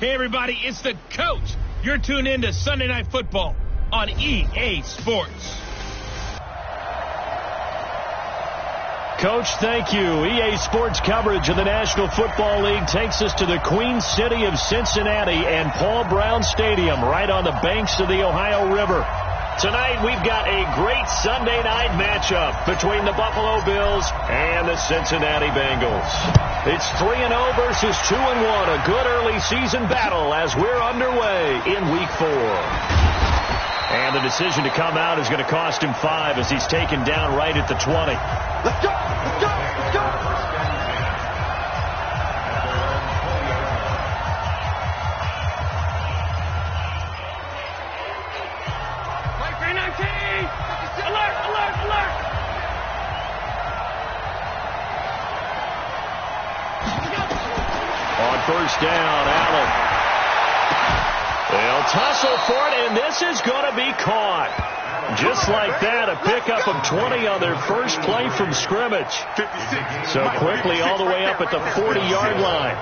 Hey, everybody, it's the coach. You're tuned in to Sunday Night Football on EA Sports. Coach, thank you. EA Sports coverage of the National Football League takes us to the Queen City of Cincinnati and Paul Brown Stadium right on the banks of the Ohio River. Tonight, we've got a great Sunday night matchup between the Buffalo Bills and the Cincinnati Bengals. It's 3-0 versus 2-1, a good early season battle as we're underway in Week 4. And the decision to come out is going to cost him 5 as he's taken down right at the 20. Let's go! Let's go! Let's go! Alert! Alert! Alert! On first down, Allen. They'll tussle for it, and this is going to be caught. Just like that, a pickup of 20 on their first play from scrimmage. So quickly all the way up at the 40-yard line.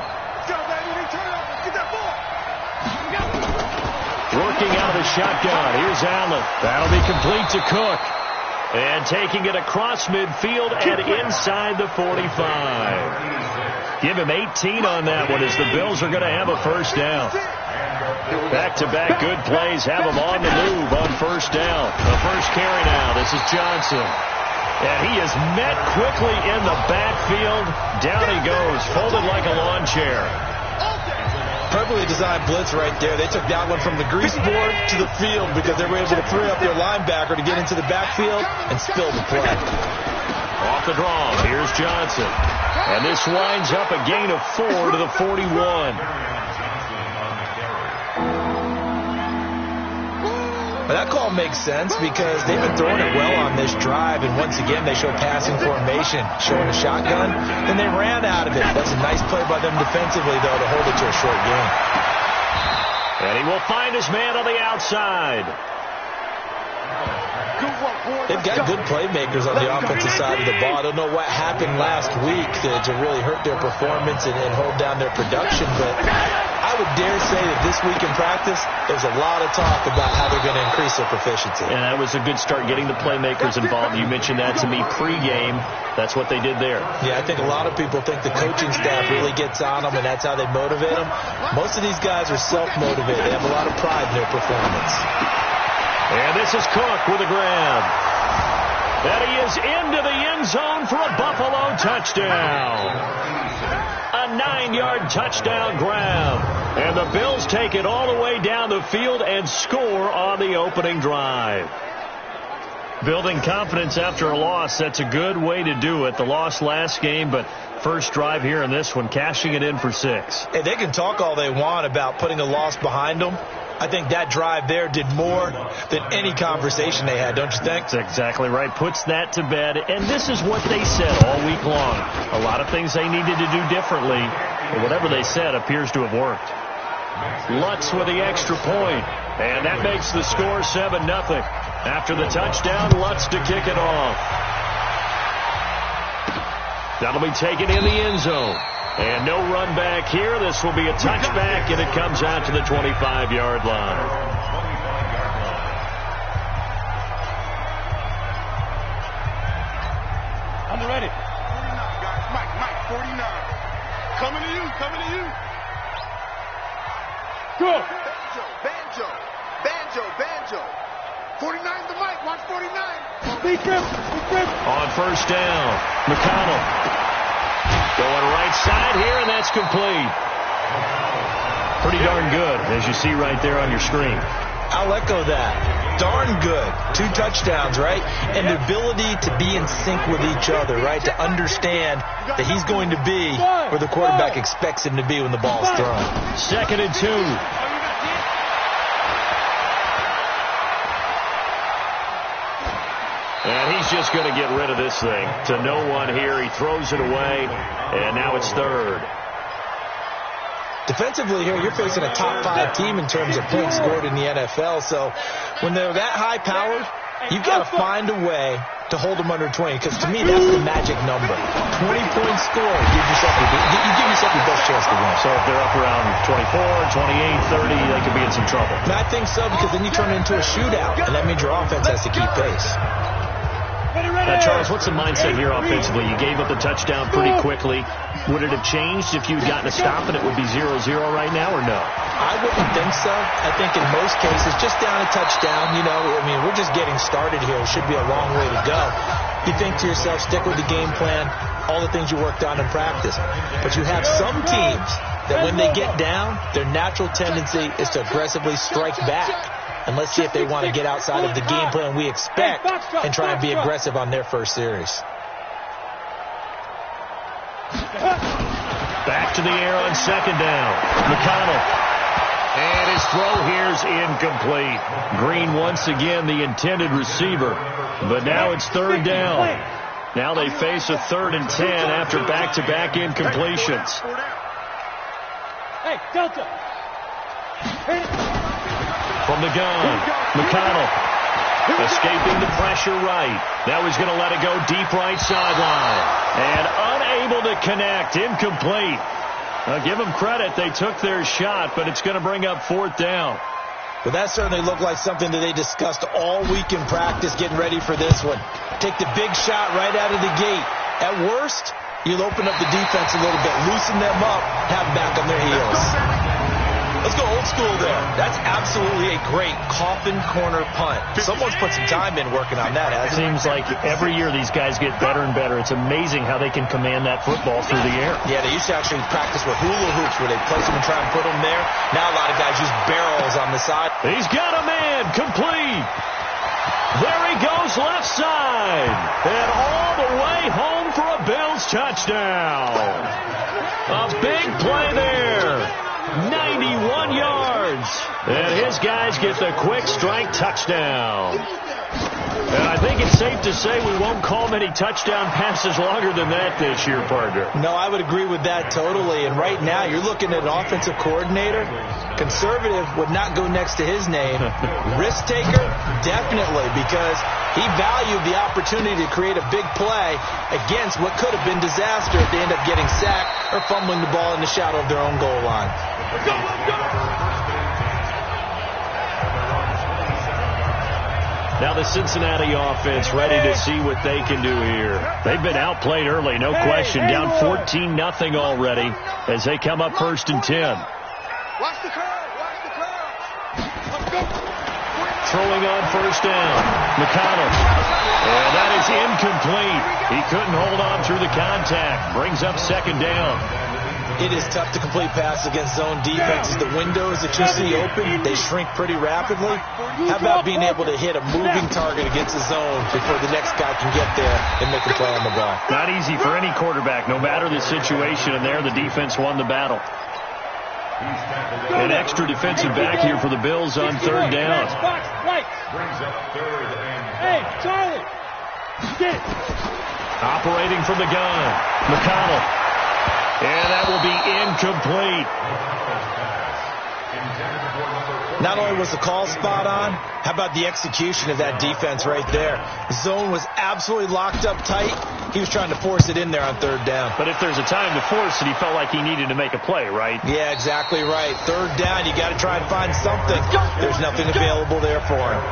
Working out of the shotgun. Here's Allen. That'll be complete to Cook. And taking it across midfield and inside the 45. Give him 18 on that one as the Bills are going to have a first down. Back-to-back good plays have him on the move on first down. The first carry now. This is Johnson. And he is met quickly in the backfield. Down he goes, folded like a lawn chair. Perfectly designed blitz right there. They took that one from the grease board to the field because they were able to free up their linebacker to get into the backfield and spill the play. Off the draw, here's Johnson. And this winds up a gain of 4 to the 41. But that call makes sense because they've been throwing it well on this drive, and once again they show passing formation, showing a shotgun, and they ran out of it. That's a nice play by them defensively, though, to hold it to a short gain. And he will find his man on the outside. They've got good playmakers on the offensive side of the ball. I don't know what happened last week to really hurt their performance and hold down their production, but I would dare say that this week in practice, there's a lot of talk about how they're going to increase their proficiency. And that was a good start, getting the playmakers involved. You mentioned that to me pregame. That's what they did there. Yeah, I think a lot of people think the coaching staff really gets on them, and that's how they motivate them. Most of these guys are self-motivated. They have a lot of pride in their performance. And this is Cook with a grab. And he is into the end zone for a Buffalo touchdown. A 9-yard touchdown grab. And the Bills take it all the way down the field and score on the opening drive. Building confidence after a loss, that's a good way to do it. The loss last game, but first drive here in this one, cashing it in for 6. Hey, they can talk all they want about putting a loss behind them. I think that drive there did more than any conversation they had, don't you think? That's exactly right. Puts that to bed. And this is what they said all week long. A lot of things they needed to do differently. But whatever they said appears to have worked. Lutz with the extra point. And that makes the score 7-0. After the touchdown, Lutz to kick it off. That'll be taken in the end zone. And no run back here. This will be a touchback, and it comes out to the 25-yard line. I'm ready. 49, guys. Mike, 49. Coming to you, coming to you. Go. Banjo. 49 to Mike. Watch 49. Big trip. On first down, McConnell. Going right side here, and that's complete. Pretty darn good, as you see right there on your screen. I'll echo that. Darn good. 2 touchdowns, right? And the ability to be in sync with each other, right? To understand that he's going to be where the quarterback expects him to be when the ball's thrown. 2nd and 2. And he's just going to get rid of this thing. To no one here. He throws it away, and now it's 3rd. Defensively here, you're facing a top 5 team in terms of points scored in the NFL. So when they're that high-powered, you've got to find a way to hold them under 20, because to me, that's the magic number. 20-point score, you give yourself your best chance to win. So if they're up around 24, 28, 30, they could be in some trouble. And I think so, because then you turn it into a shootout, and that means your offense has to keep pace. Now, Charles, what's the mindset here offensively? You gave up the touchdown pretty quickly. Would it have changed if you had gotten a stop and it would be 0-0 right now, or no? I wouldn't think so. I think in most cases, just down a touchdown, we're just getting started here. It should be a long way to go. You think to yourself, stick with the game plan, all the things you worked on in practice. But you have some teams that when they get down, their natural tendency is to aggressively strike back. And let's see if they want to get outside of the game plan we expect and try and be aggressive on their first series. Back to the air on second down. McConnell. And his throw here's incomplete. Green once again the intended receiver. But now it's third down. Now they face a 3rd and 10 after back-to-back incompletions. Hey, Delta. From the gun, McConnell escaping the pressure right. Now he's going to let it go deep right sideline. And unable to connect, incomplete. Give them credit, they took their shot, but it's going to bring up 4th down. Well, that certainly looked like something that they discussed all week in practice, getting ready for this one. Take the big shot right out of the gate. At worst, you'll open up the defense a little bit, loosen them up, have them back on their heels. Let's go old school there. That's absolutely a great coffin corner punt. Someone's put some time in working on that, hasn't it? Seems like every year these guys get better and better. It's amazing how they can command that football through the air. Yeah, they used to actually practice with hula hoops where they place them and try and put them there. Now a lot of guys use barrels on the side. He's got a man, complete. There he goes left side. And all the way home for a Bills touchdown. A big play there. 91 yards. And his guys get the quick strike touchdown. And I think it's safe to say we won't call many touchdown passes longer than that this year, partner. No, I would agree with that totally. And right now, you're looking at an offensive coordinator. Conservative would not go next to his name. Risk taker, definitely, because he valued the opportunity to create a big play against what could have been disaster if they end up getting sacked or fumbling the ball in the shadow of their own goal line. Now the Cincinnati offense ready to see what they can do here. They've been outplayed early, no question. Down 14-0 already as they come up 1st and 10. Watch the curve. Watch the curve. Let's go. Throwing on 1st down. McConnell. And that is incomplete. He couldn't hold on through the contact. Brings up 2nd down. It is tough to complete passes against zone defenses. The windows that you see open, they shrink pretty rapidly. How about being able to hit a moving target against the zone before the next guy can get there and make a play on the ball? Not easy for any quarterback, no matter the situation, and there the defense won the battle. An extra defensive back here for the Bills on 3rd down. Hey, Charlie. Get it. Operating from the gun, McConnell. And that will be incomplete. Not only was the call spot on, how about the execution of that defense right there? Zone was absolutely locked up tight. He was trying to force it in there on 3rd down. But if there's a time to force it, he felt like he needed to make a play, right? Yeah, exactly right. 3rd down, you got to try and find something. There's nothing available there for him.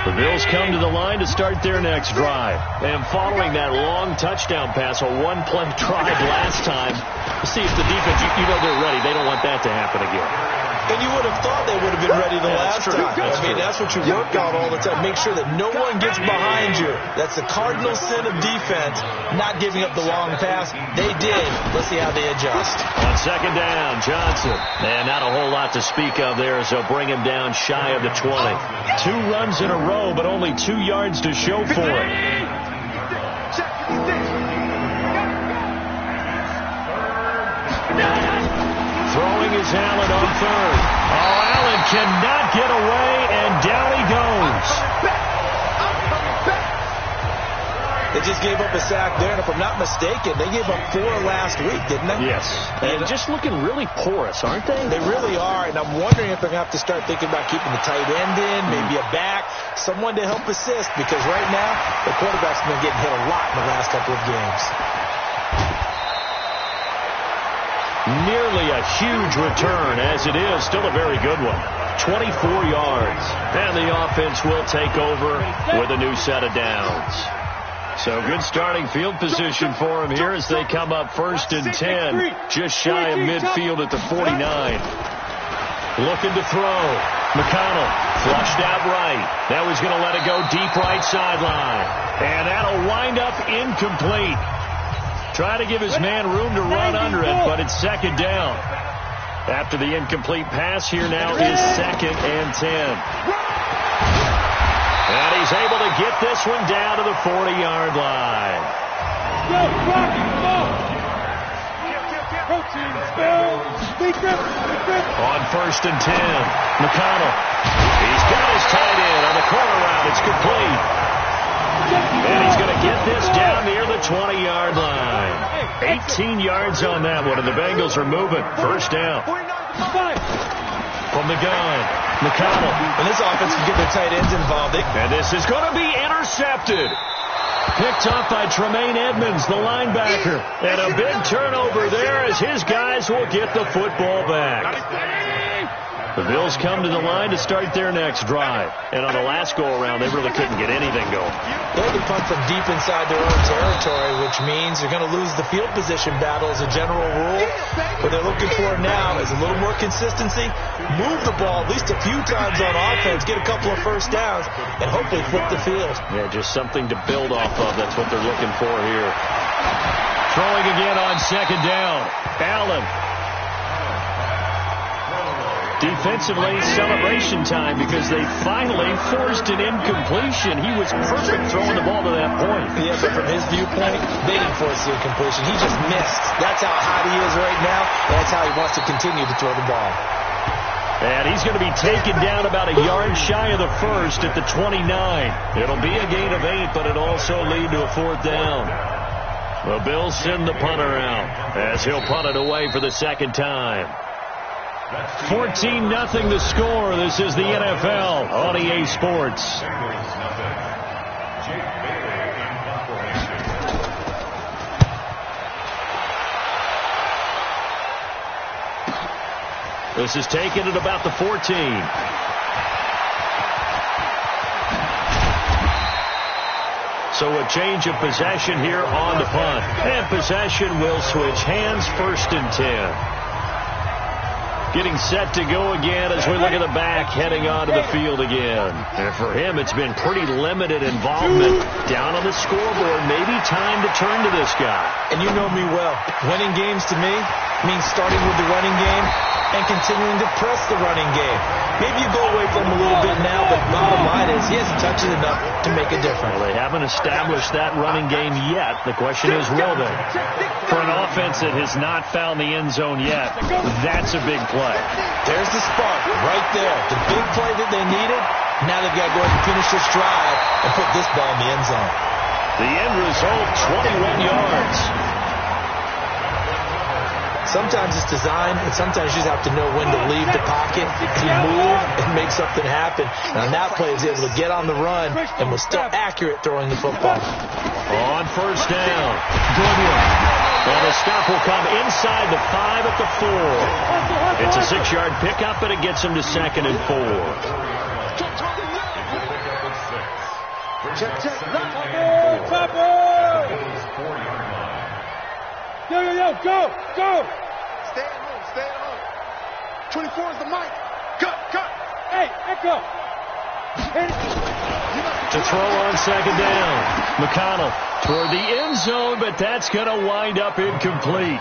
The Bills come to the line to start their next drive. And following that long touchdown pass, a one-play drive last time, see if the defense, you know they're ready. They don't want that to happen again. And you would have thought they would have been ready the last time. That's what you work on all the time. Make sure that no one gets behind you. That's the cardinal sin of defense, not giving up the long pass. They did. Let's see how they adjust. On 2nd down, Johnson. And not a whole lot to speak of there as they'll bring him down shy of the 20. 2 runs in a row, but only 2 yards to show for it. Throwing is Allen on 3rd. Oh, Allen cannot get away, and down he goes. They just gave up a sack there, and if I'm not mistaken, they gave up 4 last week, didn't they? Yes. And just looking really porous, aren't they? They really are, and I'm wondering if they're going to have to start thinking about keeping the tight end in, maybe a back, someone to help assist, because right now, the quarterback's been getting hit a lot in the last couple of games. Nearly a huge return, as it is still a very good one. 24 yards. And the offense will take over with a new set of downs. So good starting field position for them here as they come up 1st and 10. Just shy of midfield at the 49. Looking to throw. McConnell flushed out right. Now he's going to let it go deep right sideline. And that'll wind up incomplete. Try to give his man room to run under it, but it's 2nd down. After the incomplete pass, here now is 2nd and 10. And he's able to get this one down to the 40-yard line. On 1st and 10, McConnell. He's got his tight end on the corner route. It's complete. And he's going to get this down near the 20-yard line. 18 yards on that one, and the Bengals are moving. 1st down. From the gun, McConnell. And this offense can get their tight ends involved. And this is going to be intercepted. Picked off by Tremaine Edmonds, the linebacker. And a big turnover there as his guys will get the football back. The Bills come to the line to start their next drive. And on the last go-around, they really couldn't get anything going. They'll be punt from deep inside their own territory, which means they're going to lose the field position battle as a general rule. What they're looking for now is a little more consistency, move the ball at least a few times on offense, get a couple of 1st downs, and hopefully flip the field. Yeah, just something to build off of. That's what they're looking for here. Throwing again on 2nd down. Allen. Defensively, celebration time because they finally forced an incompletion. He was perfect throwing the ball to that point. Yeah, but from his viewpoint, they didn't force the incompletion. He just missed. That's how hot he is right now. That's how he wants to continue to throw the ball. And he's going to be taken down about a yard shy of the 1st at the 29. It'll be a gain of 8, but it'll also lead to a 4th down. The Bills send the punter out as he'll punt it away for the 2nd time. 14-0 the score. This is the NFL on EA Sports. This is taken at about the 14. So a change of possession here on the punt. And possession will switch hands. 1st and 10. Getting set to go again as we look at the back, heading onto the field again. And for him, it's been pretty limited involvement. Down on the scoreboard, maybe time to turn to this guy. And you know me well. Winning games to me means starting with the running game and continuing to press the running game. Maybe you go away from him a little bit now, but bottom line is he hasn't touched it enough to make a difference. Well, they haven't established that running game yet. The question is, will they? For an offense that has not found the end zone yet, that's a big play. There's the spark right there. The big play that they needed. Now they've got to go ahead and finish this drive and put this ball in the end zone. The end result, 21 yards. Sometimes it's design, and sometimes you just have to know when to leave the pocket, to move, and make something happen. And on that play, he was able to get on the run and was still accurate throwing the football. On 1st down, Goodwin. And the stop will come inside the 5 at the 4. It's a 6-yard pickup, and it gets him to 2nd and 4. Go! Stay at home. 24 is the mic. Cut. Hey, Echo. To throw on 2nd down. McConnell toward the end zone, but that's going to wind up incomplete.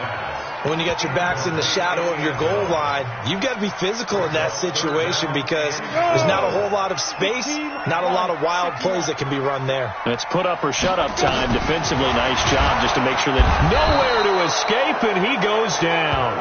When you got your backs in the shadow of your goal line, you've got to be physical in that situation because there's not a whole lot of space, not a lot of wild plays that can be run there. It's put up or shut up time defensively. Nice job just to make sure that nowhere to escape, and he goes down.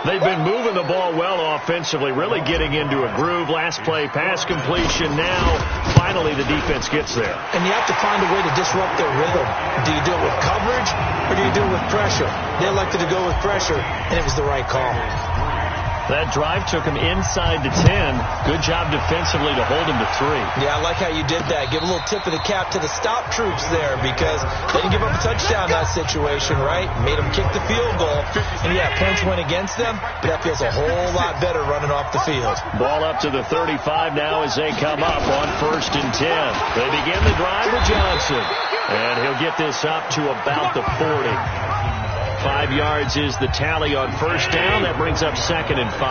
They've been moving the ball well offensively, really getting into a groove. Last play, pass completion. Now, finally, the defense gets there. And you have to find a way to disrupt their rhythm. Do you do it with coverage, or do you do it with pressure? They elected to go with pressure, and it was the right call. That drive took him inside the 10. Good job defensively to hold him to 3. Yeah, I like how you did that. Give a little tip of the cap to the stop troops there, because they didn't give up a touchdown in that situation, right? Made them kick the field goal. And, yeah, points went against them, but that feels a whole lot better running off the field. Ball up to the 35 now as they come up on 1st and 10. They begin the drive with Johnson. And he'll get this up to about the 40. 5 yards is the tally on 1st down. That brings up 2nd and 5.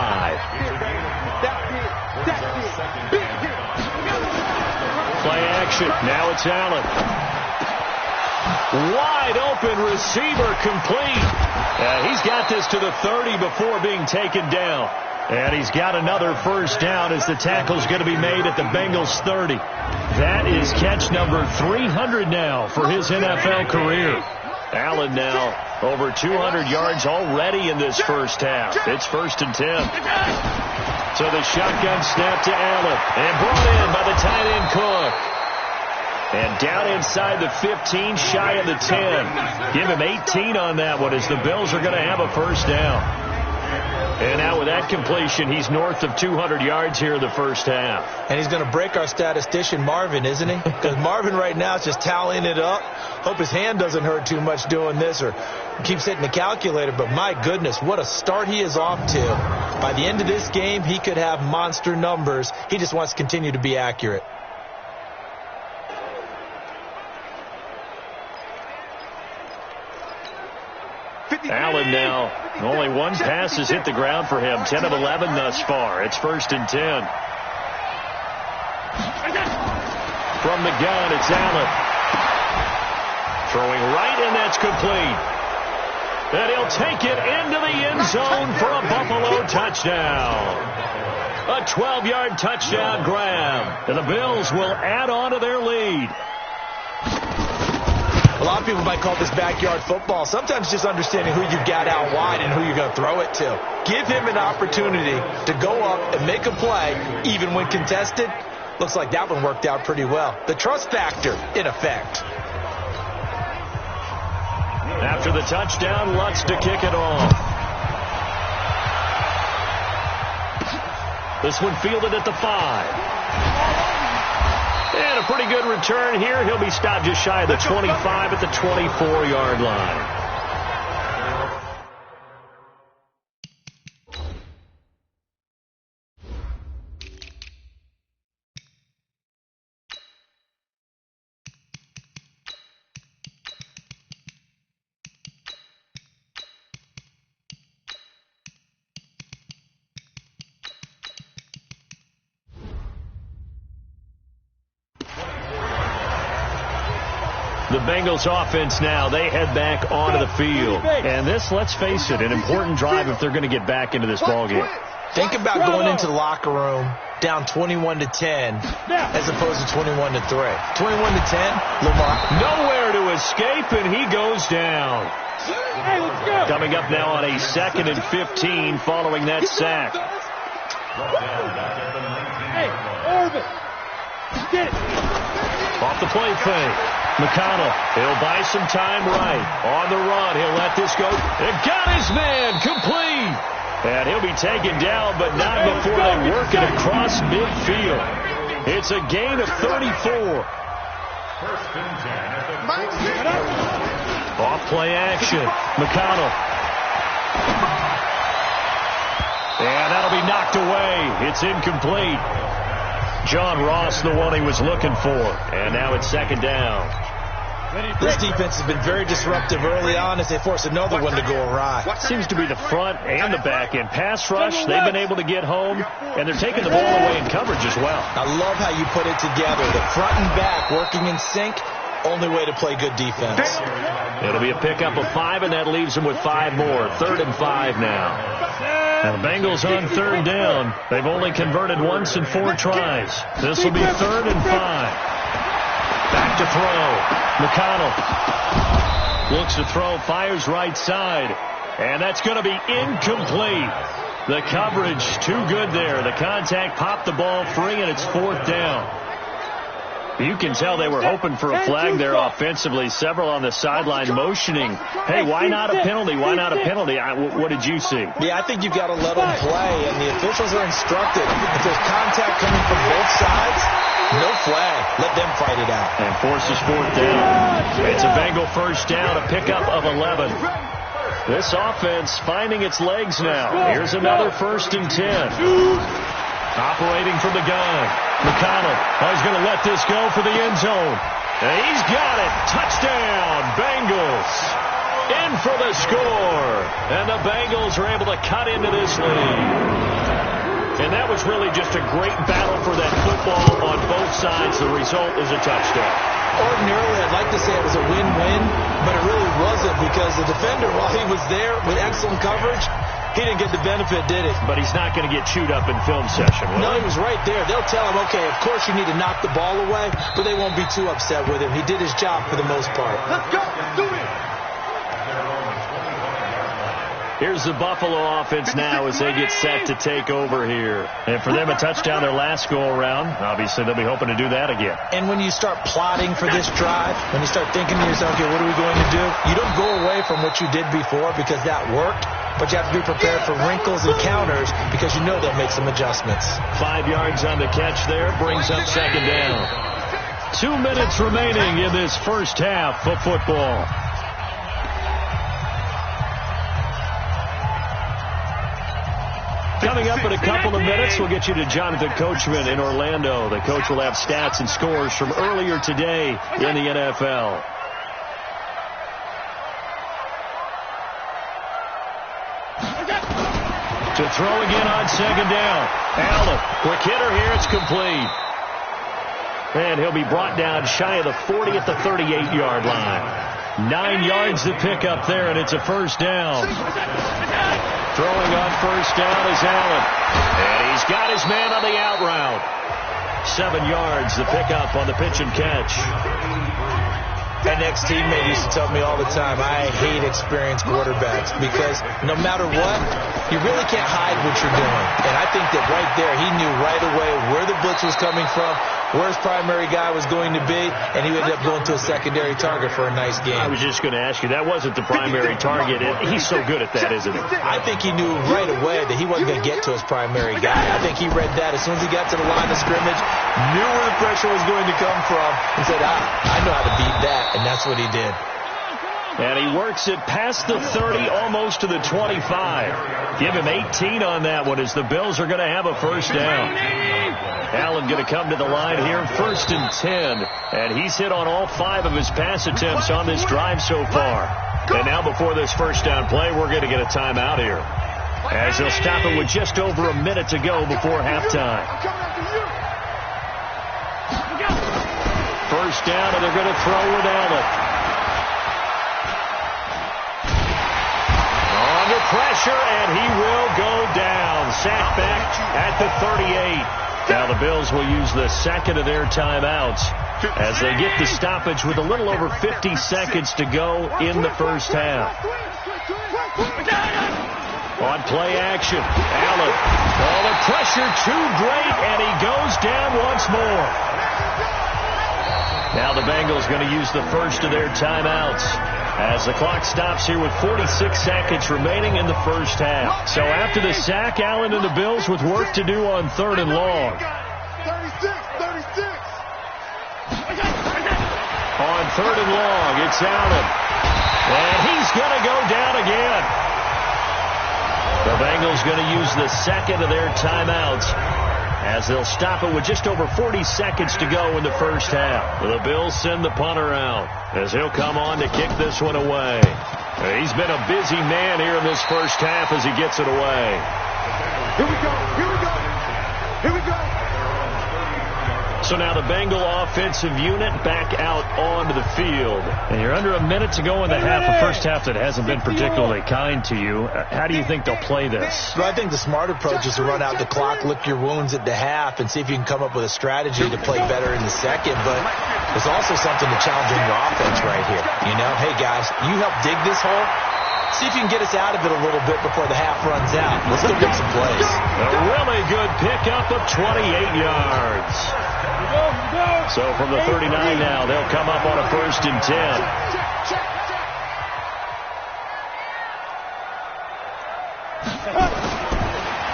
Play action. Now it's Allen. Wide open receiver complete. He's got this to the 30 before being taken down. And he's got another 1st down as the tackle's going to be made at the Bengals 30. That is catch number 300 now for his NFL career. Allen now over 200 yards already in this first half. It's 1st and 10. So the shotgun snap to Allen. And brought in by the tight end Cook. And down inside the 15, shy of the 10. Give him 18 on that one as the Bills are going to have a 1st down. And now with that completion, he's north of 200 yards here in the first half. And he's going to break our statistician Marvin, isn't he? Because Marvin right now is just tallying it up. Hope his hand doesn't hurt too much doing this or keeps hitting the calculator. But my goodness, what a start he is off to. By the end of this game, he could have monster numbers. He just wants to continue to be accurate. Allen now, only one pass has hit the ground for him. 10 of 11 thus far. It's 1st and 10. From the gun, it's Allen. Throwing right, and that's complete. And he'll take it into the end zone for a Buffalo touchdown. A 12-yard touchdown grab. And the Bills will add on to their lead. A lot of people might call this backyard football. Sometimes just understanding who you've got out wide and who you're going to throw it to. Give him an opportunity to go up and make a play, even when contested. Looks like that one worked out pretty well. The trust factor, in effect. After the touchdown, Lutz to kick it off. This one fielded at the 5. And a pretty good return here. He'll be stopped just shy of the 25 at the 24-yard line. The Bengals offense now, they head back onto the field. And this, let's face it, an important drive if they're going to get back into this ballgame. Think about going into the locker room down 21-10 as opposed to 21-3. 21-10, Lamar. Nowhere to escape, and he goes down. Hey, let's go. Coming up now on a 2nd and 15 following that sack. Hey, Orbit. Get it. Off the play fake. McConnell, he'll buy some time right. On the run, he'll let this go. And got his man complete. And he'll be taken down, but not before they work it across midfield. It's a gain of 34. Off play action. McConnell. And that'll be knocked away. It's incomplete. John Ross, the one he was looking for. And now it's 2nd down. This defense has been very disruptive early on as they force another one to go awry. Seems to be the front and the back end. Pass rush, they've been able to get home, and they're taking the ball away in coverage as well. I love how you put it together. The front and back working in sync. Only way to play good defense. It'll be a pickup of 5, and that leaves them with 5 more. 3rd and 5 now. Now the Bengals on 3rd down. They've only converted once in 4 tries. This will be 3rd and 5. Back to throw. McConnell looks to throw, fires right side. And that's going to be incomplete. The coverage too good there. The contact popped the ball free, and it's 4th down. You can tell they were hoping for a flag there offensively. Several on the sideline motioning, hey, why not a penalty? Why not a penalty? What did you see? Yeah, I think you've got to let them play, and the officials are instructed. If there's contact coming from both sides, no flag. Let them fight it out. And forces 4th down. It's a Bengal first down, a pickup of 11. This offense finding its legs now. Here's another 1st and 10. Operating from the gun. McConnell. He's going to let this go for the end zone. And he's got it. Touchdown, Bengals. In for the score. And the Bengals are able to cut into this lead. And that was really just a great battle for that football on both sides. The result is a touchdown. Ordinarily, I'd like to say it was a win-win, but it really wasn't because the defender, while he was there with excellent coverage, he didn't get the benefit, did he? But he's not going to get chewed up in film session, will No, he? he was right there. They'll tell him, okay, of course you need to knock the ball away, but they won't be too upset with him. He did his job for the most part. Let's go. Do it. Here's the Buffalo offense now as they get set to take over here. And for them, a touchdown their last go-around. Obviously, they'll be hoping to do that again. And when you start plotting for this drive, when you start thinking to yourself, okay, what are we going to do? You don't go away from what you did before because that worked, but you have to be prepared for wrinkles and counters because you know they'll make some adjustments. 5 yards on the catch there, brings up 2nd down. 2 minutes remaining in this first half of football. Coming up in a couple of minutes, we'll get you to Jonathan Coachman in Orlando. The coach will have stats and scores from earlier today in the NFL. To throw again on 2nd down. Allen, quick hitter here, it's complete. And he'll be brought down shy of the 40 at the 38-yard line. 9 yards to pick up there, and it's a 1st down. Throwing on 1st down is Allen. And he's got his man on the out route. 7 yards to pick up on the pitch and catch. An ex-teammate used to tell me all the time, I hate experienced quarterbacks because no matter what, you really can't hide what you're doing. And I think that right there, he knew right away where the blitz was coming from, where his primary guy was going to be, and he ended up going to a secondary target for a nice game. I was just going to ask you, that wasn't the primary target. He's so good at that, isn't he? I think he knew right away that he wasn't going to get to his primary guy. I think he read that as soon as he got to the line of scrimmage, knew where the pressure was going to come from, and said, I know how to beat that. And that's what he did. And he works it past the 30, almost to the 25. Give him 18 on that one as the Bills are going to have a 1st down. Allen going to come to the line here, 1st and 10. And he's hit on all 5 of his pass attempts on this drive so far. And now before this 1st down play, we're going to get a timeout here, as they'll stop it with just over a minute to go before halftime. 1st down, and they're going to throw with Allen. Under pressure, and he will go down. Sacked back at the 38. Now the Bills will use the 2nd of their timeouts as they get the stoppage with a little over 50 seconds to go in the 1st half. On play action, Allen. Oh, the pressure too great, and he goes down once more. Now the Bengals going to use the 1st of their timeouts as the clock stops here with 46 seconds remaining in the 1st half. So after the sack, Allen and the Bills with work to do on 3rd and long. 36. On 3rd and long, it's Allen. And he's going to go down again. The Bengals going to use the 2nd of their timeouts as they'll stop it with just over 40 seconds to go in the 1st half. The Bills send the punter out as he'll come on to kick this one away. He's been a busy man here in this 1st half as he gets it away. Here we go. So now the Bengal offensive unit back out onto the field. And you're under a minute to go in the half, a 1st half that hasn't been particularly kind to you. How do you think they'll play this? Well, I think the smart approach is to run out the clock, lick your wounds at the half, and see if you can come up with a strategy to play better in the 2nd. But there's also something to challenge in your offense right here. You know, hey, guys, you help dig this hole. See if you can get us out of it a little bit before the half runs out. Let's go make some plays. A really good pickup of 28 yards. So from the 39 now, they'll come up on a 1st and 10.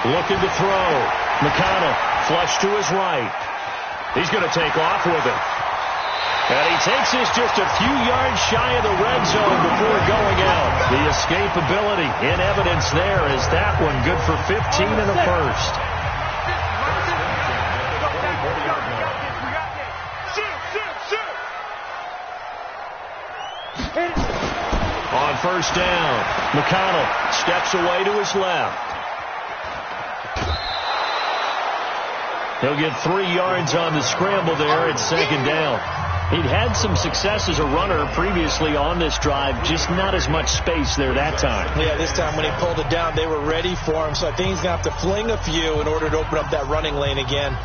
Looking to throw. McConnell flush to his right. He's going to take off with it. And he takes us just a few yards shy of the red zone before going out. The escapability in evidence there is that one good for 15 in the first. On 1st down, McConnell steps away to his left. He'll get 3 yards on the scramble there at 2nd down. He'd had some success as a runner previously on this drive, just not as much space there that time. Yeah, this time when he pulled it down, they were ready for him, so I think he's going to have to fling a few in order to open up that running lane again.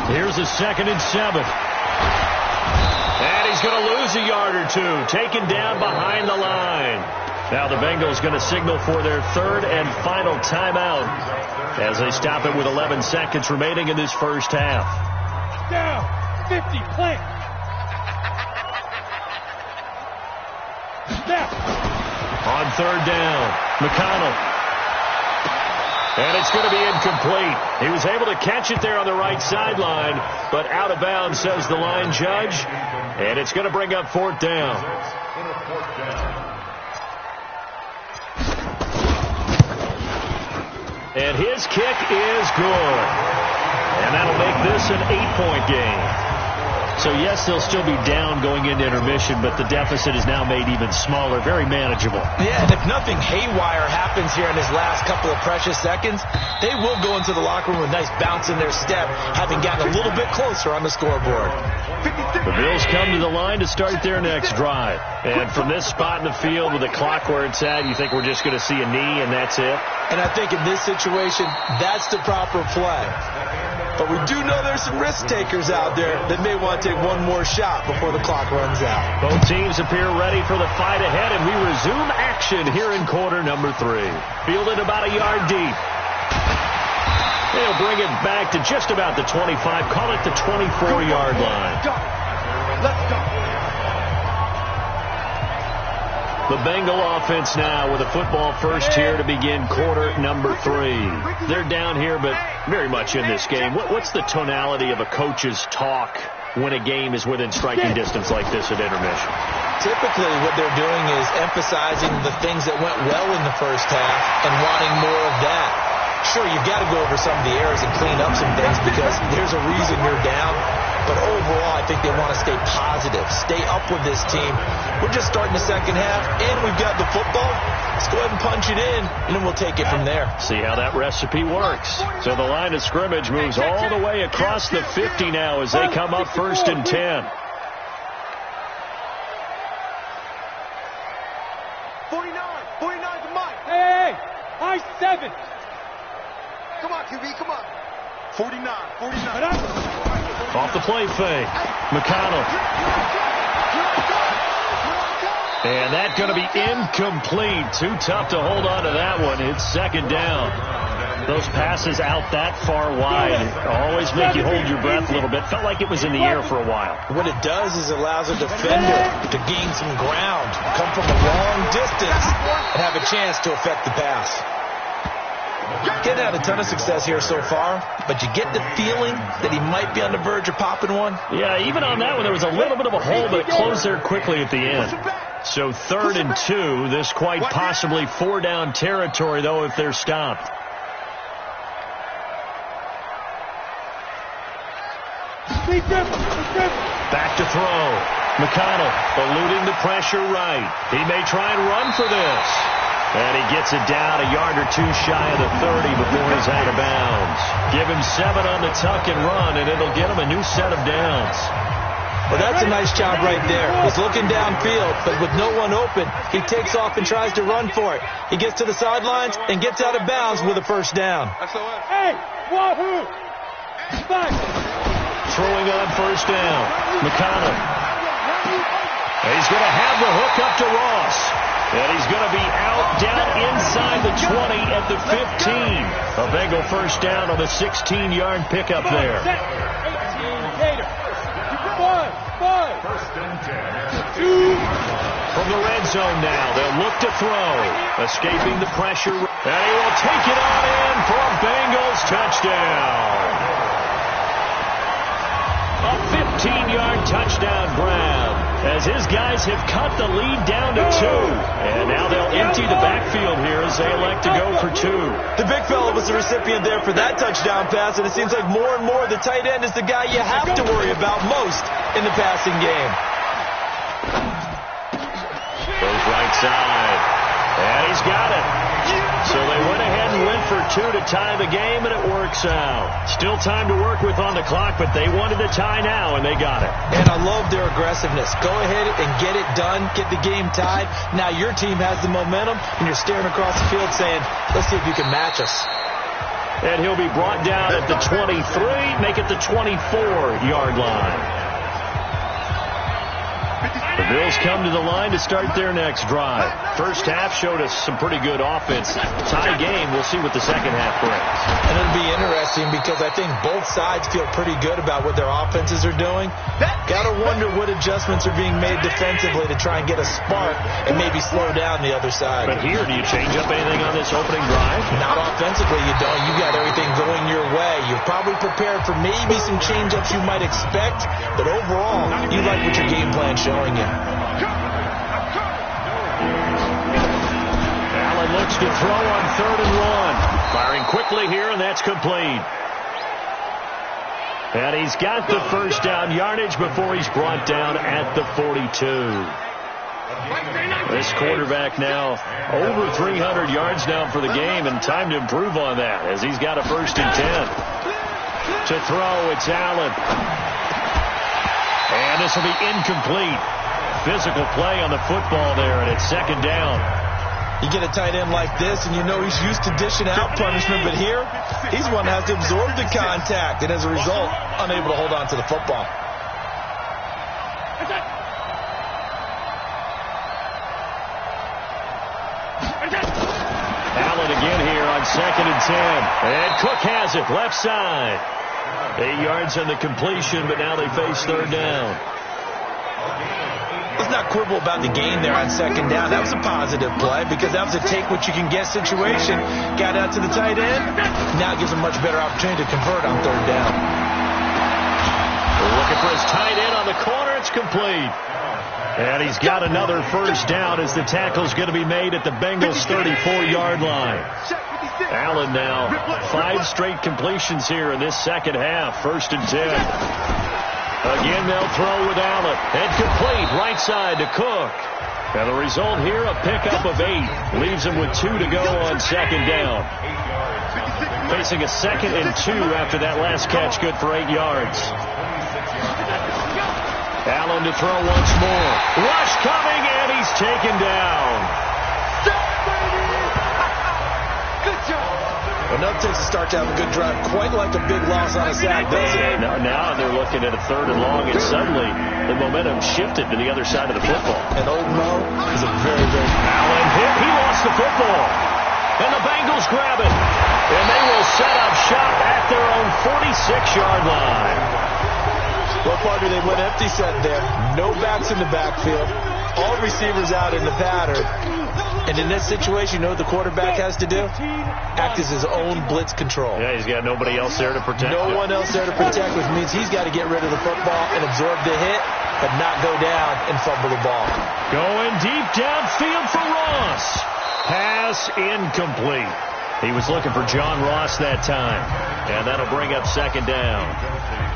Here's a 2nd and 7. And he's going to lose a yard or two, taken down behind the line. Now the Bengals going to signal for their 3rd and final timeout as they stop it with 11 seconds remaining in this first half. Down, 50, plant. Snap. On 3rd down, McConnell. And it's going to be incomplete. He was able to catch it there on the right sideline, but out of bounds, says the line judge. And it's going to bring up 4th down. And his kick is good. And that'll make this an 8-point game. So, yes, they'll still be down going into intermission, but the deficit is now made even smaller, very manageable. Yeah, and if nothing haywire happens here in his last couple of precious seconds, they will go into the locker room with a nice bounce in their step, having gotten a little bit closer on the scoreboard. The Bills come to the line to start their next drive. And from this spot in the field with the clock where it's at, you think we're just going to see a knee and that's it? And I think in this situation, that's the proper play. But we do know there's some risk takers out there that may want to take one more shot before the clock runs out. Both teams appear ready for the fight ahead, and we resume action here in quarter number 3. Fielded about a yard deep. They'll bring it back to just about the 25, call it the 24-yard line. Let's go. The Bengal offense now with a football first here to begin quarter number 3. They're down here, but very much in this game. What's the tonality of a coach's talk when a game is within striking distance like this at intermission? Typically what they're doing is emphasizing the things that went well in the first half and wanting more of that. Sure, you've got to go over some of the errors and clean up some things because there's a reason you're down. But overall, I think they want to stay positive, stay up with this team. We're just starting the second half, and we've got the football. Let's go ahead and punch it in, and then we'll take it from there. See how that recipe works. So the line of scrimmage moves all the way across the 50 now as they come up 1st and 10. 49 to Mike. Hey, high 7. Come on, QB, come on. 49. Off the play fake. McConnell. And that's going to be incomplete. Too tough to hold on to that one. It's 2nd down. Those passes out that far wide always make you hold your breath a little bit. Felt like it was in the air for a while. What it does is it allows a defender to gain some ground, come from a long distance, and have a chance to affect the pass. Getting had a ton of success here so far, but you get the feeling that he might be on the verge of popping one. Yeah, even on that one, there was a little bit of a hole, but it closed there quickly at the end. So 3rd and 2, this quite possibly 4-down territory, though, if they're stopped. Back to throw. McConnell eluding the pressure right. He may try and run for this. And he gets it down a yard or two shy of the 30 before he's out of bounds. Give him 7 on the tuck and run, and it'll get him a new set of downs. Well, that's a nice job right there. He's looking downfield, but with no one open, he takes off and tries to run for it. He gets to the sidelines and gets out of bounds with a first down. Hey, wahoo! Back. Throwing on first down. McConnell. He's going to have the hook up to Ross. And he's going to be out down inside the 20 at the 15. A Bengal first down on the 16-yard pickup there. 18 Gator. 5. First and 10. 2. From the red zone now, they'll look to throw. Escaping the pressure. And he will take it on in for a Bengals touchdown. A 15-yard touchdown grab as his guys have cut the lead down to 2. And now they'll empty the backfield here as they elect to go for 2. The big fella was the recipient there for that touchdown pass, and it seems like more and more the tight end is the guy you have to worry about most in the passing game. Goes right side. And he's got it. So they went ahead and went for 2 to tie the game, and it works out. Still time to work with on the clock, but they wanted to tie now, and they got it. And I love their aggressiveness. Go ahead and get it done, get the game tied. Now your team has the momentum, and you're staring across the field saying, let's see if you can match us. And he'll be brought down at the 23, make it the 24-yard line. The Bills come to the line to start their next drive. First half showed us some pretty good offense. Tie game, we'll see what the second half brings. And it'll be interesting because I think both sides feel pretty good about what their offenses are doing. Got to wonder what adjustments are being made defensively to try and get a spark and maybe slow down the other side. But here, do you change up anything on this opening drive? Not offensively, you don't. You got everything going your way. You're probably prepared for maybe some change-ups you might expect, but overall, you like what your game plan's showing you. Allen looks to throw on 3rd and 1. Firing quickly here, and that's complete. And he's got the first down yardage before he's brought down at the 42. This quarterback now over 300 yards now for the game, and time to improve on that as he's got a 1st and 10. To throw, it's Allen. And this will be incomplete. Physical play on the football there, and it's 2nd down. You get a tight end like this, and you know he's used to dishing out punishment, but here, he's one that has to absorb the contact, and as a result, unable to hold on to the football. Allen again here on 2nd and 10. And Cook has it, left side. 8 yards on the completion, but now they face 3rd down. Let's not quibble about the gain there on 2nd down. That was a positive play because that was a take-what-you-can-get situation. Got out to the tight end. Now it gives him a much better opportunity to convert on 3rd down. Looking for his tight end on the corner. It's complete. And he's got another 1st down as the tackle's going to be made at the Bengals' 34-yard line. Allen now 5 straight completions here in this second half. 1st and 10. Again, they'll throw with Allen. And complete right side to Cook. And the result here, a pickup of 8. Leaves him with 2 to go on 2nd down. Facing a 2nd and 2 after that last catch, good for 8 yards. Allen to throw once more. Rush coming, and he's taken down. Good job. Enough takes to start to have a good drive, quite like a big loss on a sack, does it? Now they're looking at a 3rd and long, and suddenly the momentum shifted to the other side of the football. And old Mo is a very, very... Allen hit. He lost the football. And the Bengals grab it. And they will set up shop at their own 46-yard line. Well, partner, they went empty set there. No backs in the backfield. All receivers out in the pattern. And in this situation, you know what the quarterback has to do? Act as his own blitz control. Yeah, he's got nobody else there to protect. No one else there to protect, which means he's got to get rid of the football and absorb the hit, but not go down and fumble the ball. Going deep downfield for Ross. Pass incomplete. He was looking for John Ross that time. And that'll bring up 2nd down.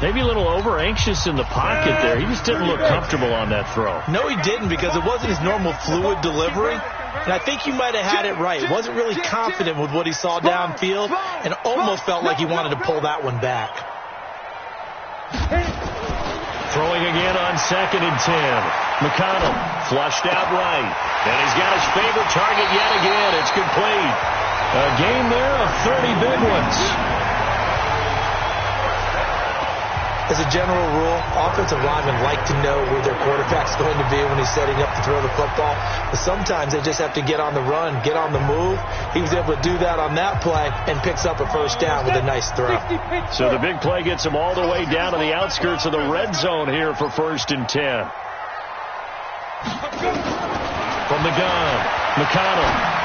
Maybe a little over-anxious in the pocket there. He just didn't look comfortable on that throw. No, he didn't, because it wasn't his normal fluid delivery. And I think he might have had it right. Wasn't really confident with what he saw downfield and almost felt like he wanted to pull that one back. Throw Throwing again on 2nd and 10. McConnell flushed out right. And he's got his favorite target yet again. It's complete. A game there of 30 big ones. As a general rule, offensive linemen like to know where their quarterback's going to be when he's setting up to throw the football. But sometimes they just have to get on the run, get on the move. He was able to do that on that play and picks up a first down with a nice throw. So the big play gets him all the way down to the outskirts of the red zone here for 1st and 10. From the gun, McConnell.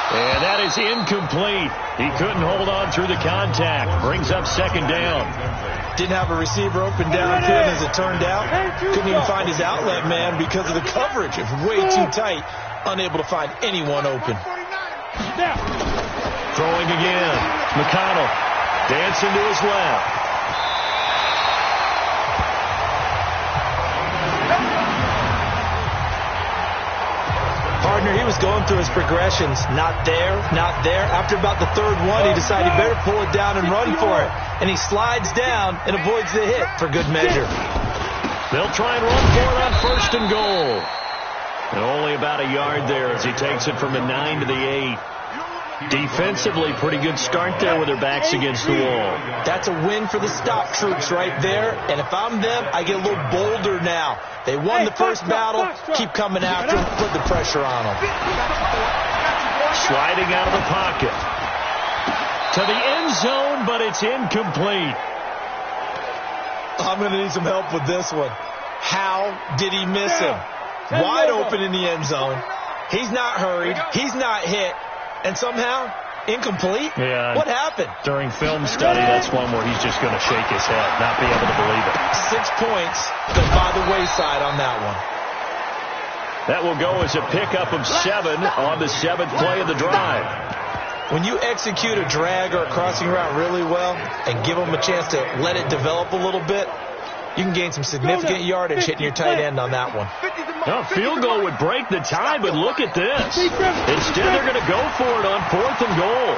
And that is incomplete. He couldn't hold on through the contact. Brings up 2nd down. Didn't have a receiver open downfield as it turned out. Couldn't even find his outlet man because of the coverage. It's way too tight. Unable to find anyone open. Throwing again. McConnell dancing to his left. Partner, he was going through his progressions. Not there, not there. After about the 3rd one, he decided he better pull it down and run for it. And he slides down and avoids the hit for good measure. They'll try and run for it on 1st and goal. And only about a yard there as he takes it from the 9 to the 8. Defensively, pretty good start there with their backs against the wall. That's a win for the stop troops right there. And if I'm them, I get a little bolder now. They won the first battle. Keep coming after them. Put the pressure on them. Sliding out of the pocket. To the end zone, but it's incomplete. I'm going to need some help with this one. How did he miss him? Wide open in the end zone. He's not hurried. He's not hit. And somehow, incomplete? Yeah. What happened? During film study, that's one where he's just going to shake his head, not be able to believe it. 6 points go by the wayside on that one. That will go as a pickup of 7 on the 7th play of the drive. When you execute a drag or a crossing route really well and give them a chance to let it develop a little bit, you can gain some significant yardage hitting your tight end on that one. A field goal would break the tie, but look at this. Instead, they're going to go for it on 4th and goal.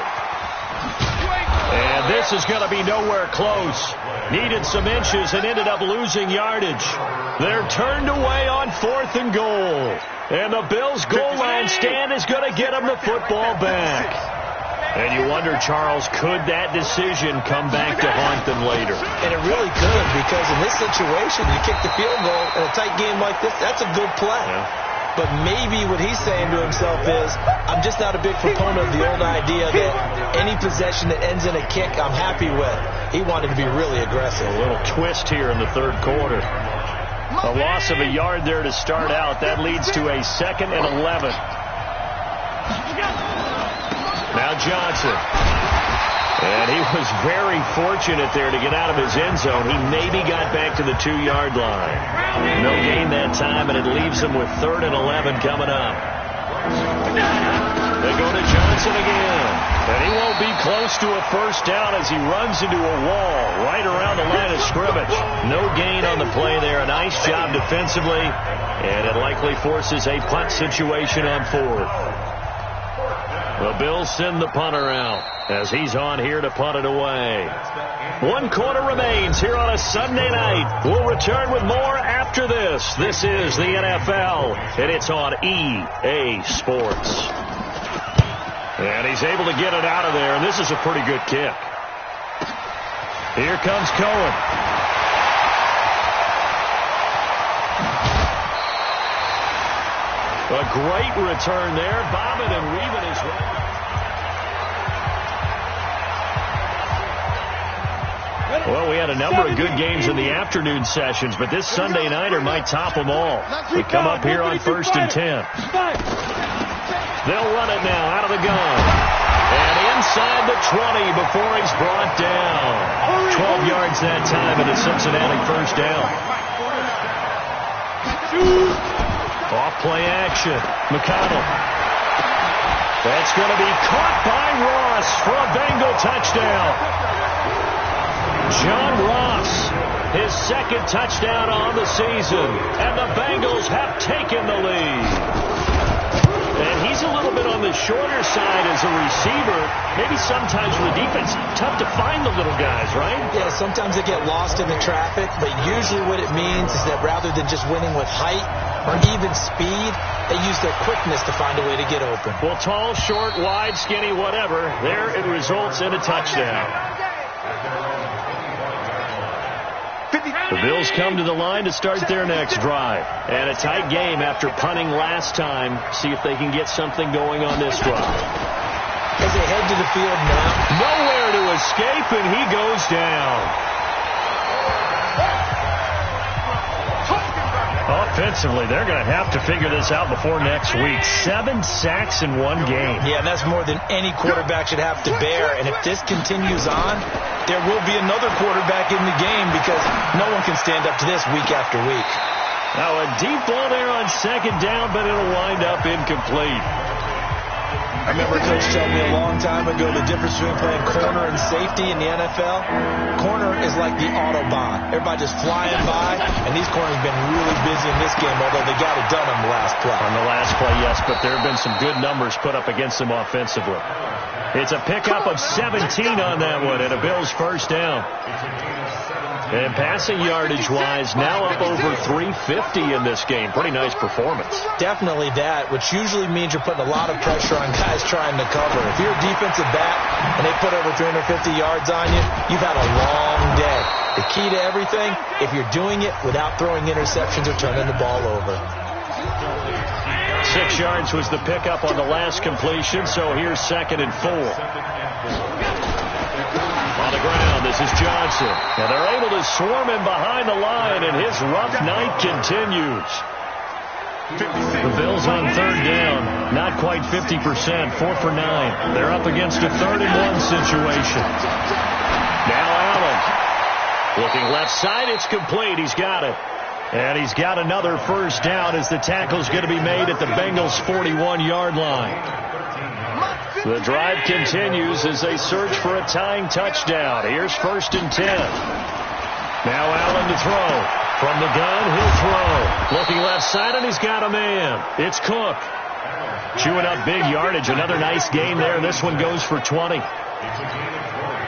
And this is going to be nowhere close. Needed some inches and ended up losing yardage. They're turned away on 4th and goal. And the Bills' goal line stand is going to get them the football back. And you wonder, Charles, could that decision come back to haunt them later? And it really could, because in this situation, you kick the field goal in a tight game like this, that's a good play. Yeah. But maybe what he's saying to himself is, I'm just not a big proponent of the old idea that any possession that ends in a kick I'm happy with. He wanted to be really aggressive. A little twist here in the 3rd quarter. A loss of a yard there to start out. That leads to a 2nd and 11. Now Johnson. And he was very fortunate there to get out of his end zone. He maybe got back to the 2-yard line. No gain that time, and it leaves him with 3rd and 11 coming up. They go to Johnson again. And he won't be close to a first down as he runs into a wall right around the line of scrimmage. No gain on the play there. A nice job defensively. And it likely forces a punt situation on 4th. The Bills send the punter out as he's on here to punt it away. 1 quarter remains here on a Sunday night. We'll return with more after this. This is the NFL, and it's on EA Sports. And he's able to get it out of there, and this is a pretty good kick. Here comes Cohen. A great return there. Bobbin and weaving his way. Well, we had a number of good games in the afternoon sessions, but this Sunday nighter might top them all. We come up here on 1st and 10. They'll run it now out of the gun. And inside the 20 before he's brought down. 12 yards that time and a Cincinnati first down. Off-play action. McConnell. That's going to be caught by Ross for a Bengal touchdown. John Ross, his 2nd touchdown on the season. And the Bengals have taken the lead. And he's a little bit on the shorter side as a receiver, maybe sometimes for the defense, tough to find the little guys, right? Yeah, sometimes they get lost in the traffic, but usually what it means is that rather than just winning with height or even speed, they use their quickness to find a way to get open. Well, tall, short, wide, skinny, whatever, there it results in a touchdown. The Bills come to the line to start their next drive. And a tight game after punting last time. See if they can get something going on this drive. As they head to the field now. Nowhere to escape, and he goes down. Offensively, they're going to have to figure this out before next week. 7 sacks in one game. Yeah, and that's more than any quarterback should have to bear. And if this continues on, there will be another quarterback in the game because no one can stand up to this week after week. Now a deep ball there on second down, but it'll wind up incomplete. I remember a coach telling me a long time ago the difference between playing corner and safety in the NFL. Corner is like the Autobahn. Everybody just flying by, and these corners have been really busy in this game, although they got it done on the last play. On the last play, yes, but there have been some good numbers put up against them offensively. It's a pickup of 17 on that one, and a Bills first down. And passing yardage-wise, now up over 350 in this game. Pretty nice performance. Definitely that, which usually means you're putting a lot of pressure on guys trying to cover. If you're a defensive back and they put over 350 yards on you, you've had a long day. The key to everything, if you're doing it without throwing interceptions or turning the ball over. 6 yards was the pickup on the last completion, so here's 2nd and 4. On the ground, this is Johnson. And they're able to swarm him behind the line, and his rough night continues. The Bills on 3rd down, not quite 50%, 4 for 9. They're up against a 3rd and 1 situation. Now Allen. Looking left side, it's complete. He's got it. And he's got another first down as the tackle's going to be made at the Bengals' 41-yard line. The drive continues as they search for a tying touchdown. Here's 1st and 10. Now Allen to throw. From the gun, he'll throw. Looking left side, and he's got a man. It's Cook. Chewing up big yardage. Another nice gain there. This one goes for 20.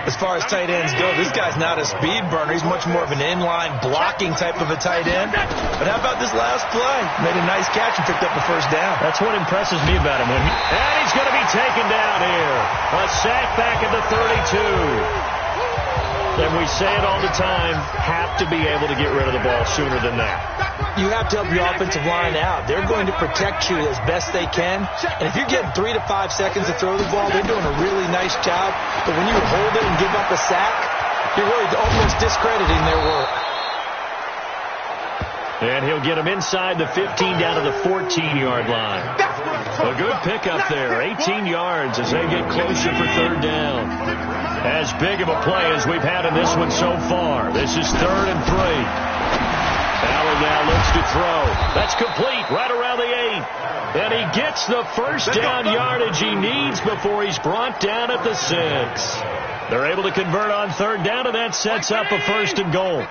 As far as tight ends go, this guy's not a speed burner. He's much more of an inline blocking type of a tight end. But how about this last play? Made a nice catch and picked up the first down. That's what impresses me about him. And he's going to be taken down here. A sack back at the 32. And we say it all the time, have to be able to get rid of the ball sooner than that. You have to help your offensive line out. They're going to protect you as best they can. And if you're getting 3 to 5 seconds to throw the ball, they're doing a really nice job. But when you hold it and give up a sack, you're really almost discrediting their work. And he'll get him inside the 15 down to the 14-yard line. A good pickup there, 18 yards as they get closer for 3rd down. As big of a play as we've had in this one so far. This is 3rd and 3. Allen now looks to throw. That's complete right around the 8. And he gets the first down yardage he needs before he's brought down at the 6. They're able to convert on 3rd down, and that sets up a 1st and goal.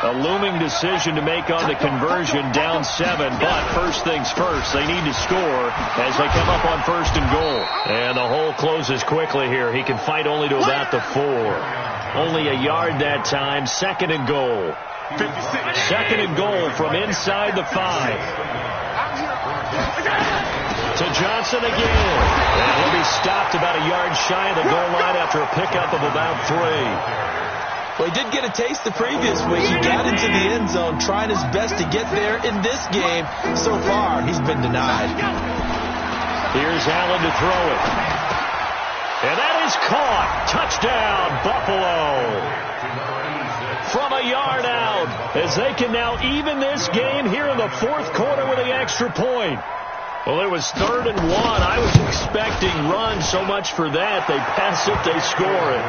A looming decision to make on the conversion, down 7. But first things first, they need to score as they come up on 1st and goal. And the hole closes quickly here. He can fight only to about the 4. Only a yard that time. 2nd and goal. 2nd and goal from inside the 5. To Johnson again. And he'll be stopped about a yard shy of the goal line after a pickup of about 3. Well, he did get a taste the previous week. He got into the end zone trying his best to get there. In this game, so far, he's been denied. Here's Allen to throw it. And that is caught. Touchdown, Buffalo. From a yard out, as they can now even this game here in the 4th quarter with the extra point. Well, it was 3rd and 1. I was expecting run, so much for that. They pass it, they score it.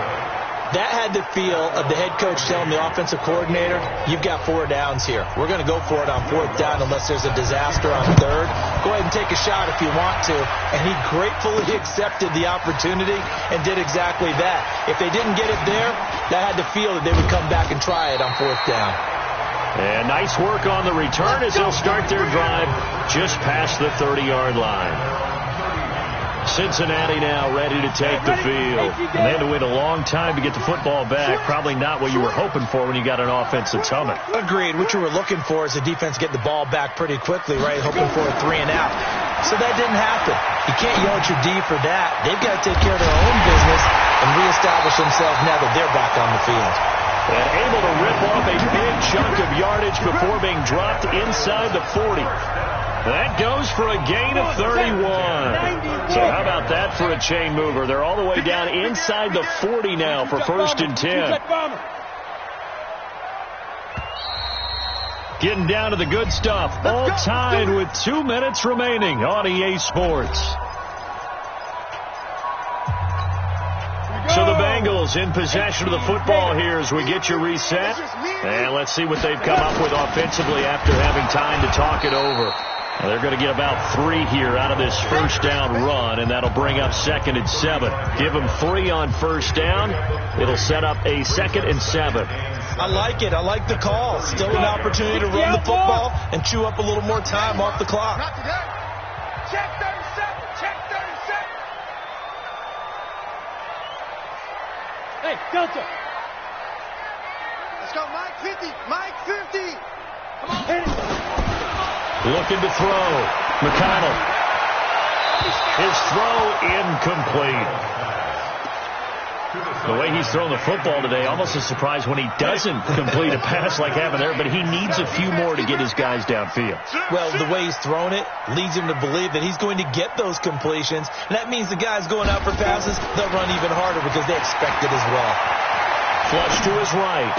That had the feel of the head coach telling the offensive coordinator, you've got 4 downs here. We're going to go for it on 4th down unless there's a disaster on 3rd. Go ahead and take a shot if you want to. And he gratefully accepted the opportunity and did exactly that. If they didn't get it there, that had the feel that they would come back and try it on 4th down. And nice work on the return as they'll start their drive just past the 30-yard line. Cincinnati now ready to take the field. And they had to wait a long time to get the football back. Probably not what you were hoping for when you got an offensive tunnel. Agreed. What you were looking for is the defense get the ball back pretty quickly, right? Hoping for a 3 and out. So that didn't happen. You can't yell at your D for that. They've got to take care of their own business and reestablish themselves now that they're back on the field. And able to rip off a big chunk of yardage before being dropped inside the 40. That goes for a gain of 31. So how about that for a chain mover? They're all the way down inside the 40 now for 1st and 10. Getting down to the good stuff. All tied with 2 minutes remaining on EA Sports. So the Bengals in possession of the football here as we get you reset. And let's see what they've come up with offensively after having time to talk it over. Well, they're going to get about 3 here out of this first down run, and that'll bring up 2nd and 7. Give them 3 on first down. It'll set up a 2nd and 7. I like it. I like the call. Still an opportunity to run the football and chew up a little more time off the clock. Not today. Check 37. Check 37. Hey, Delta. Let's go, Mike 50. Mike 50. Come on. Hit it. Looking to throw. McConnell. His throw incomplete. The way he's thrown the football today, almost a surprise when he doesn't complete a pass like having there, but he needs a few more to get his guys downfield. Well, the way he's thrown it leads him to believe that he's going to get those completions, and that means the guys going out for passes, they'll run even harder because they expect it as well. Flush to his right.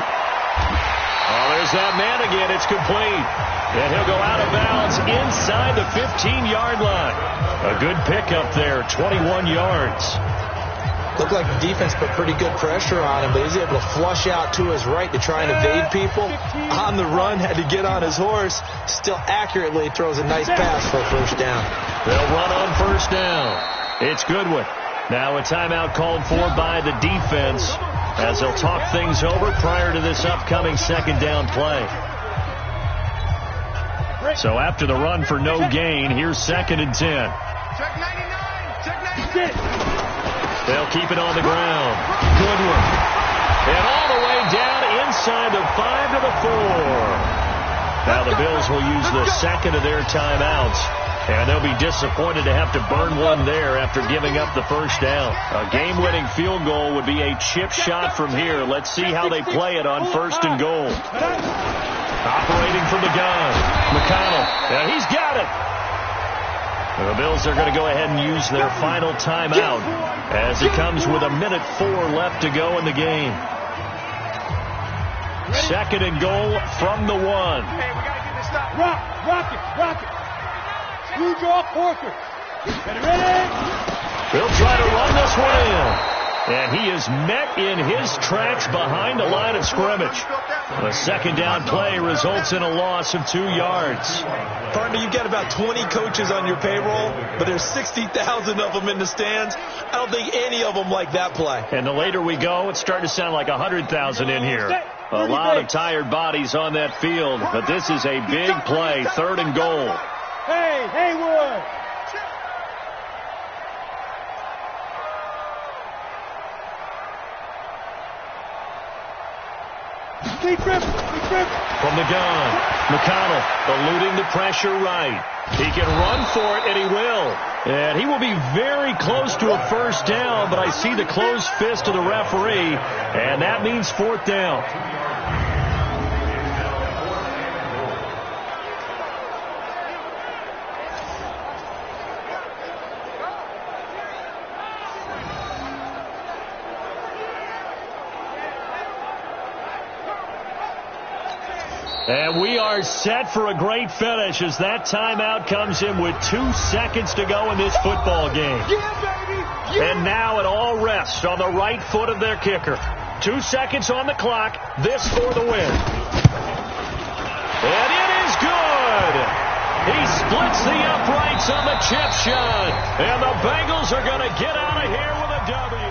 Oh, there's that man again. It's complete. And he'll go out of bounds inside the 15-yard line. A good pickup there, 21 yards. Looked like the defense put pretty good pressure on him, but he's able to flush out to his right to try and evade people. On the run, had to get on his horse. Still accurately throws a nice pass for a first down. They'll run on first down. It's Goodwin. Now a timeout called for by the defense as they'll talk things over prior to this upcoming second down play. So after the run for no gain, here's 2nd and 10. Check 99. Check 99. They'll keep it on the ground. Goodwin. And all the way down inside the 5 to the 4. Now the Bills will use the second of their timeouts. And they'll be disappointed to have to burn one there after giving up the first down. A game-winning field goal would be a chip shot from here. Let's see how they play it on 1st and goal. Operating from the gun. McConnell. Yeah, he's got it. The Bills are going to go ahead and use their final timeout as it comes with 1:04 left to go in the game. 2nd and goal from the 1. Hey, we got to get this stop. Rock it. Blue jaw Porker. Ready? They'll try to run this one in. And he is met in his tracks behind the line of scrimmage. The second down play results in a loss of 2 yards. Partner, you've got about 20 coaches on your payroll, but there's 60,000 of them in the stands. I don't think any of them like that play. And the later we go, it's starting to sound like 100,000 in here. A lot of tired bodies on that field, but this is a big play, 3rd and goal. Hey, Haywood. From the gun, McConnell eluding the pressure right. He can run for it, and he will. And he will be very close to a first down, but I see the closed fist of the referee, and that means 4th down. And we are set for a great finish as that timeout comes in with 2 seconds to go in this football game. Yeah, baby. Yeah. And now it all rests on the right foot of their kicker. 2 seconds on the clock. This for the win. And it is good. He splits the uprights on the chip shot. And the Bengals are going to get out of here with a W.